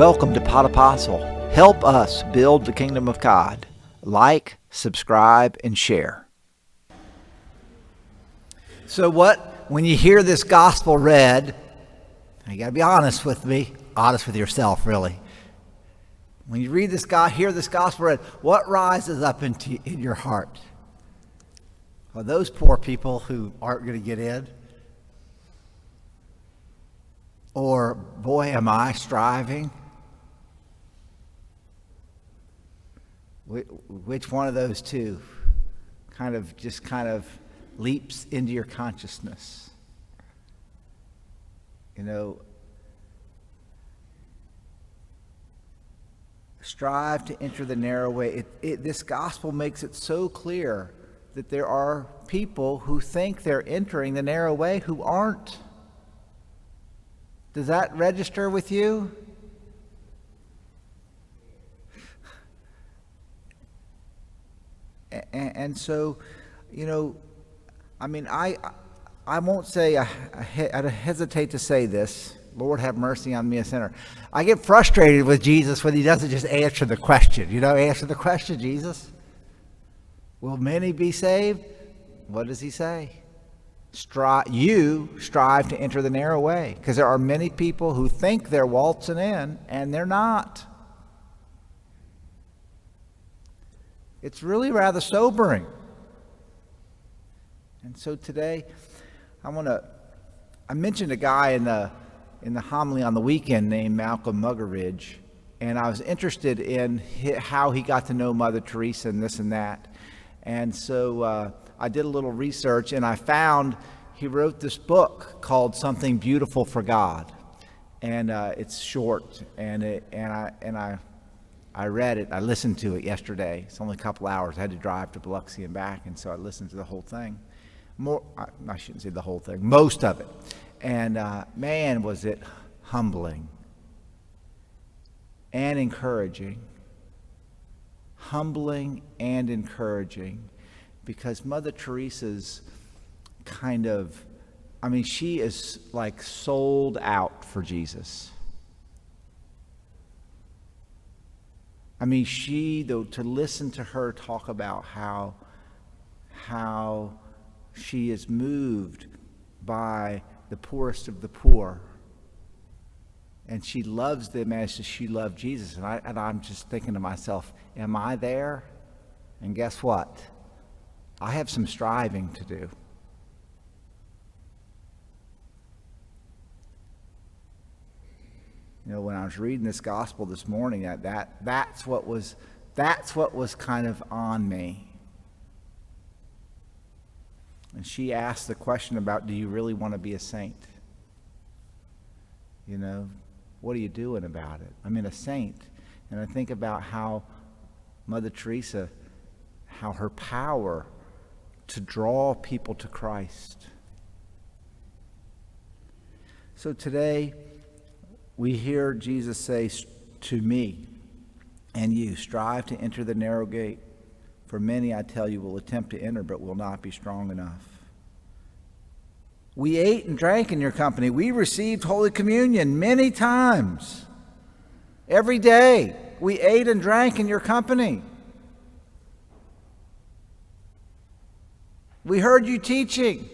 Welcome to Pod Apostle. Help us build the kingdom of God. Like, subscribe, and share. So when you hear this gospel read, you got to be honest with me, honest with yourself, really. When you read this, hear this gospel read, what rises up in your heart? Are those poor people who aren't going to get in? Or, boy, am I striving? Which one of those two kind of leaps into your consciousness? You know, strive to enter the narrow way. This gospel makes it so clear that there are people who think they're entering the narrow way who aren't. Does that register with you? And so, you know, I mean, I won't say, I hesitate to say this. Lord have mercy on me, a sinner. I get frustrated with Jesus when he doesn't just answer the question. You know, answer the question, Jesus. Will many be saved? What does he say? Strive to enter the narrow way. Because there are many people who think they're waltzing in, and they're not. It's really rather sobering. And so today, I mentioned a guy in the homily on the weekend named Malcolm Muggeridge, and I was interested in how he got to know Mother Teresa and this and that. And so I did a little research, and I found he wrote this book called Something Beautiful for God. And it's short, and I read it. I listened to it yesterday. It's only a couple hours. I had to drive to Biloxi and back, and so I listened to the whole thing. I shouldn't say the whole thing, most of it. And man, was it humbling and encouraging. Humbling and encouraging, because Mother Teresa's she is like sold out for Jesus. I mean, to listen to her talk about how she is moved by the poorest of the poor, and she loves them as she loved Jesus. And I'm just thinking to myself, am I there? And guess what? I have some striving to do. You know, when I was reading this gospel this morning, that's what was kind of on me. And she asked the question about, do you really want to be a saint? You know, what are you doing about it? I mean, a saint. And I think about how Mother Teresa, how her power to draw people to Christ. So today, we hear Jesus say to me and you, strive to enter the narrow gate. For many, I tell you, will attempt to enter, but will not be strong enough. We ate and drank in your company. We received Holy Communion many times. Every day, we ate and drank in your company. We heard you teaching.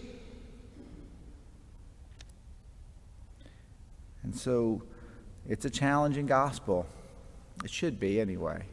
And so, it's a challenging gospel. It should be anyway.